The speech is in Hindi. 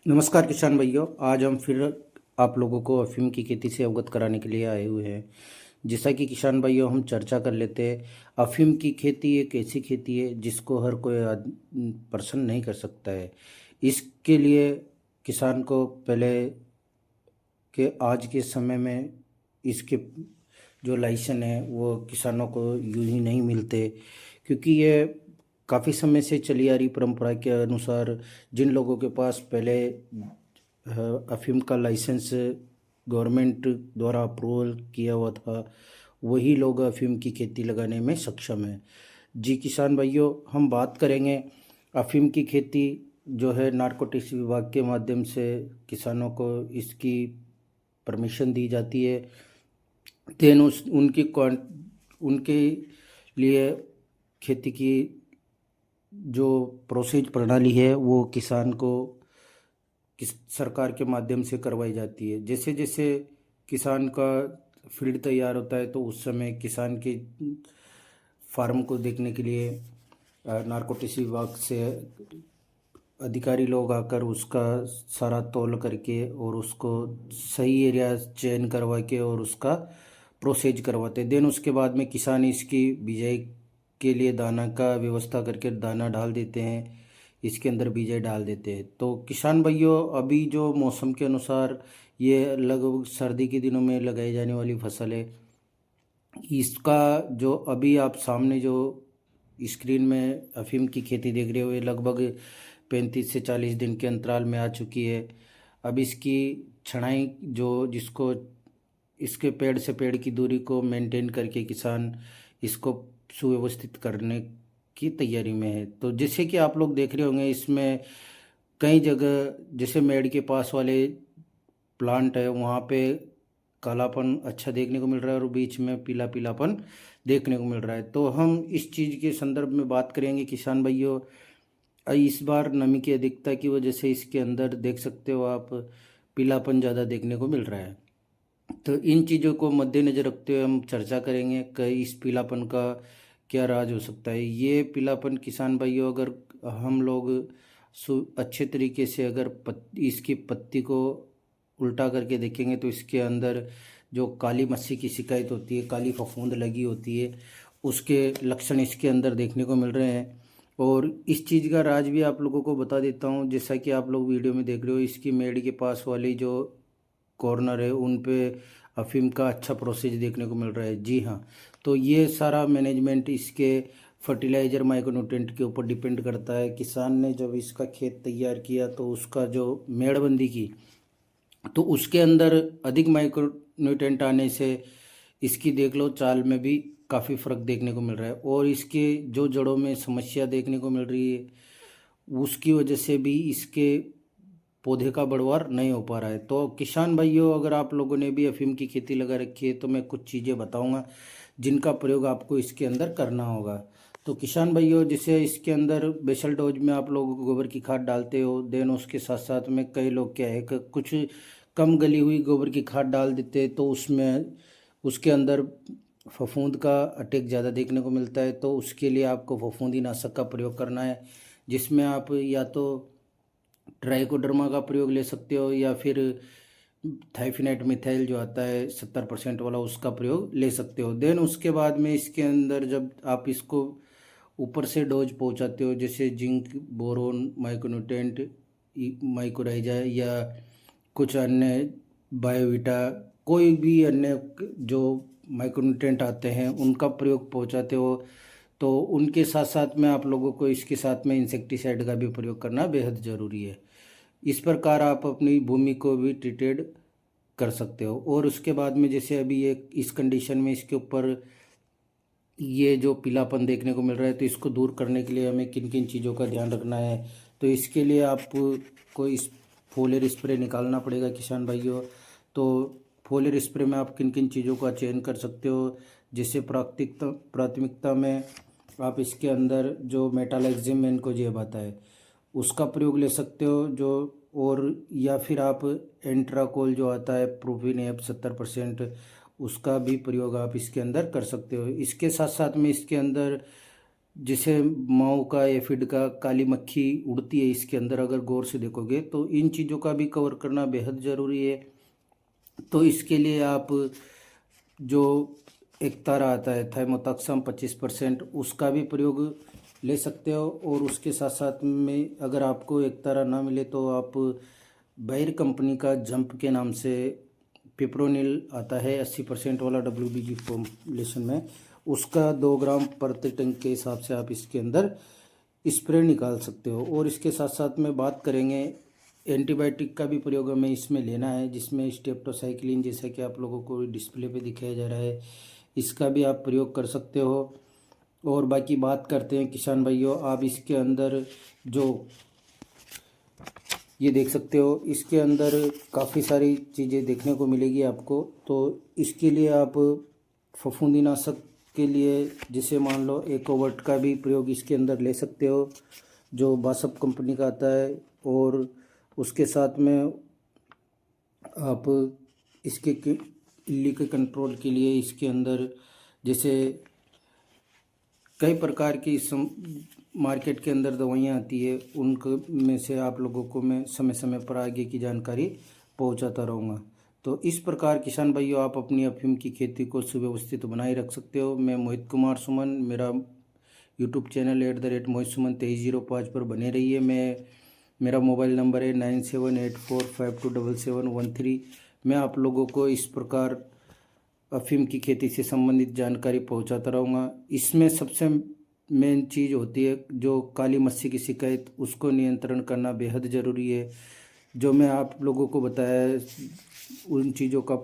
नमस्कार किसान भाइयों। आज हम फिर आप लोगों को अफीम की खेती से अवगत कराने के लिए आए हुए हैं। जैसा कि किसान भाइयों हम चर्चा कर लेते हैं। अफीम की खेती एक ऐसी खेती है जिसको हर कोई पर्सन नहीं कर सकता है। इसके लिए किसान को पहले के आज के समय में इसके जो लाइसेंस है वो किसानों को यूं ही नहीं मिलते, क्योंकि ये काफ़ी समय से चली आ रही परंपरा के अनुसार जिन लोगों के पास पहले अफीम का लाइसेंस गवर्नमेंट द्वारा अप्रूवल किया हुआ था, वही लोग अफीम की खेती लगाने में सक्षम है। जी किसान भाइयों, हम बात करेंगे अफीम की खेती जो है नारकोटिक्स विभाग के माध्यम से किसानों को इसकी परमिशन दी जाती है। देन उस उनके लिए खेती की जो प्रोसेस प्रणाली है वो किसान को किस सरकार के माध्यम से करवाई जाती है। जैसे जैसे किसान का फील्ड तैयार होता है तो उस समय किसान के फार्म को देखने के लिए नारकोटिक्स विभाग से अधिकारी लोग आकर उसका सारा तौल करके और उसको सही एरिया चयन करवा के और उसका प्रोसेज करवाते। देन उसके बाद में किसान इसकी बिजाई के लिए दाना का व्यवस्था करके दाना डाल देते हैं, इसके अंदर बीजे डाल देते हैं। तो किसान भाइयों, अभी जो मौसम के अनुसार ये लगभग सर्दी के दिनों में लगाई जाने वाली फसल है। इसका जो अभी आप सामने जो स्क्रीन में अफीम की खेती देख रहे हो, ये लगभग 35 से 40 दिन के अंतराल में आ चुकी है। अब इसकी छनाई जो जिसको इसके पेड़ से पेड़ की दूरी को मेंटेन करके किसान इसको सुव्यवस्थित करने की तैयारी में है। तो जैसे कि आप लोग देख रहे होंगे, इसमें कई जगह जैसे मेड़ के पास वाले प्लांट है वहाँ पे कालापन अच्छा देखने को मिल रहा है और बीच में पीला पीलापन देखने को मिल रहा है। तो हम इस चीज़ के संदर्भ में बात करेंगे किसान भाइयों। इस बार नमी की अधिकता की वजह से इसके अंदर देख सकते हो आप, पीलापन ज़्यादा देखने को मिल रहा है। तो इन चीज़ों को मद्देनज़र रखते हुए हम चर्चा करेंगे कि इस पीलापन का क्या राज हो सकता है। ये पीलापन किसान भाइयों, अगर हम लोग अच्छे तरीके से अगर इसकी पत्ती को उल्टा करके देखेंगे तो इसके अंदर जो काली मस्सी की शिकायत होती है, काली फफूंद लगी होती है, उसके लक्षण इसके अंदर देखने को मिल रहे हैं। और इस चीज़ का राज भी आप लोगों को बता देता हूँ। जैसा कि आप लोग वीडियो में देख रहे हो, इसकी मेड़ के पास वाली जो कॉर्नर है उन पे अफीम का अच्छा प्रोसेस देखने को मिल रहा है। जी हाँ, तो ये सारा मैनेजमेंट इसके फर्टिलाइज़र माइक्रोन्यूट्रेंट के ऊपर डिपेंड करता है। किसान ने जब इसका खेत तैयार किया तो उसका जो मेड़बंदी की तो उसके अंदर अधिक माइक्रोन्यूट्रेंट आने से इसकी देख लो चाल में भी काफ़ी फ़र्क देखने को मिल रहा है। और इसके जो जड़ों में समस्या देखने को मिल रही है उसकी वजह से भी इसके पौधे का बढ़वार नहीं हो पा रहा है। तो किसान भाइयों, अगर आप लोगों ने भी अफीम की खेती लगा रखी है तो मैं कुछ चीज़ें बताऊंगा जिनका प्रयोग आपको इसके अंदर करना होगा। तो किसान भाइयों, जैसे इसके अंदर बेसल डोज में आप लोग गोबर की खाद डालते हो, देन उसके साथ साथ में कई लोग क्या है कि कुछ कम गली हुई गोबर की खाद डाल देते हैं तो उसमें उसके अंदर फफूंद का अटैक ज़्यादा देखने को मिलता है। तो उसके लिए आपको फफूंदी नाशक का प्रयोग करना है, जिसमें आप या तो ट्राइकोडर्मा का प्रयोग ले सकते हो या फिर थाइफिनेट मिथाइल जो आता है 70% वाला, उसका प्रयोग ले सकते हो। देन उसके बाद में इसके अंदर जब आप इसको ऊपर से डोज पहुंचाते हो, जैसे जिंक, बोरोन, माइक्रोन्यूट्रेंट, माइक्रोराइजा या कुछ अन्य बायोविटा, कोई भी अन्य जो माइक्रोन्यूट्रेंट आते हैं उनका प्रयोग पहुंचाते हो, तो उनके साथ साथ में आप लोगों को इसके साथ में इंसेक्टिसाइड का भी प्रयोग करना बेहद ज़रूरी है। इस प्रकार आप अपनी भूमि को भी ट्रीटेड कर सकते हो। और उसके बाद में जैसे अभी ये इस कंडीशन में इसके ऊपर ये जो पीलापन देखने को मिल रहा है, तो इसको दूर करने के लिए हमें किन किन चीज़ों का ध्यान रखना है। तो इसके लिए आपको इस फोलियर स्प्रे निकालना पड़ेगा किसान भाइयों। तो फोलियर स्प्रे में आप किन किन चीज़ों का चयन कर सकते हो, जैसे प्राथमिकता में आप इसके अंदर जो मेटालैक्सिम मैनकोजेब आता है उसका प्रयोग ले सकते हो, जो और या फिर आप एंट्राकोल जो आता है प्रोफिनेप 70%, उसका भी प्रयोग आप इसके अंदर कर सकते हो। इसके साथ साथ में इसके अंदर जिसे माओ का, एफिड का, काली मक्खी उड़ती है इसके अंदर, अगर गौर से देखोगे तो इन चीज़ों का भी कवर करना बेहद ज़रूरी है। तो इसके लिए आप जो एक तारा आता है थाइमोथैक्सम 25%, उसका भी प्रयोग ले सकते हो। और उसके साथ साथ में अगर आपको एक तारा ना मिले तो आप बायर कंपनी का जंप के नाम से पिप्रोनिल आता है 80% वाला WBG फॉर्मुलेशन में, उसका 2 ग्राम प्रति टंक के हिसाब से आप इसके अंदर स्प्रे निकाल सकते हो। और इसके साथ साथ में बात करेंगे एंटीबायोटिक का भी प्रयोग हमें इसमें लेना है, जिसमें स्टेप्टोसाइक्लिन, जैसा कि आप लोगों को डिस्प्ले पे दिखाया जा रहा है, इसका भी आप प्रयोग कर सकते हो। और बाकी बात करते हैं किसान भाइयों, आप इसके अंदर जो ये देख सकते हो, इसके अंदर काफ़ी सारी चीज़ें देखने को मिलेगी आपको। तो इसके लिए आप फफूंदीनाशक के लिए जैसे मान लो एकोवर्ट का भी प्रयोग इसके अंदर ले सकते हो, जो बासप कंपनी का आता है। और उसके साथ में आप इसके इल्ली के कंट्रोल के लिए इसके अंदर जैसे कई प्रकार की मार्केट के अंदर दवाइयाँ आती है, उनके में से आप लोगों को मैं समय समय पर आगे की जानकारी पहुंचाता रहूँगा। तो इस प्रकार किसान भाइयों आप अपनी अफीम की खेती को सुव्यवस्थित बनाए रख सकते हो। मैं मोहित कुमार सुमन, मेरा यूट्यूब चैनल @मोहित सुमन 2305 पर बने रहिए। मेरा मोबाइल नंबर है 9784527713। मैं आप लोगों को इस प्रकार अफीम की खेती से संबंधित जानकारी पहुंचाता रहूँगा। इसमें सबसे मेन चीज़ होती है जो काली मस्सी की शिकायत, उसको नियंत्रण करना बेहद ज़रूरी है। जो मैं आप लोगों को बताया है उन चीज़ों का